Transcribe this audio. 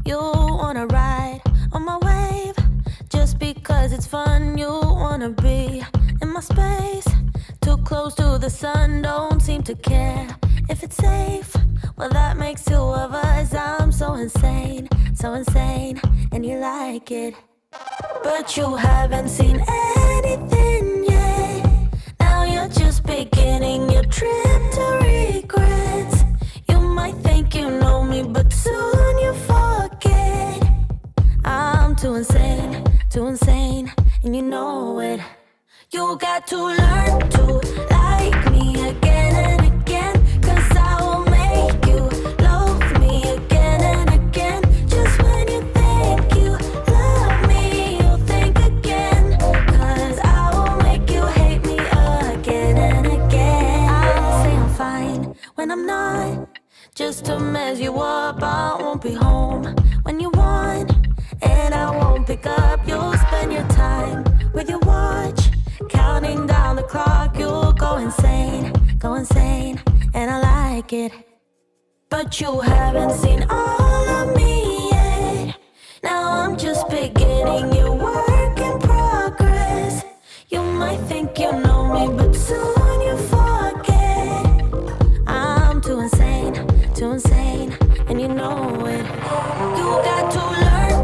You wanna ride on my wave just because it's fun. You wanna be in my space, too close to the sun. Don't seem to care if it's safe. Well, that makes two of us. I'm so insane, and you like it. But you haven't seen anything yet. Now you're just beginning your trip to regrets. You might think you know me, but soon you forget. I'm too insane, and you know it. You got to learn to like me again and again, 'cause I will make you love me again and again. Just when you think you love me, you'll think again, 'cause I will make you hate me again and again. I'll say I'm fine when I'm not, just to mess you up. I won't be home when you want, and I won't pick up. You'll spend your time with your watch, counting down the clock. You'll go insane, and I like it. But you haven't seen all of me yet. Now I'm just beginning your work in progress. You might think you know me, but soon you forget. I'm too insane, and you know it. You got to learn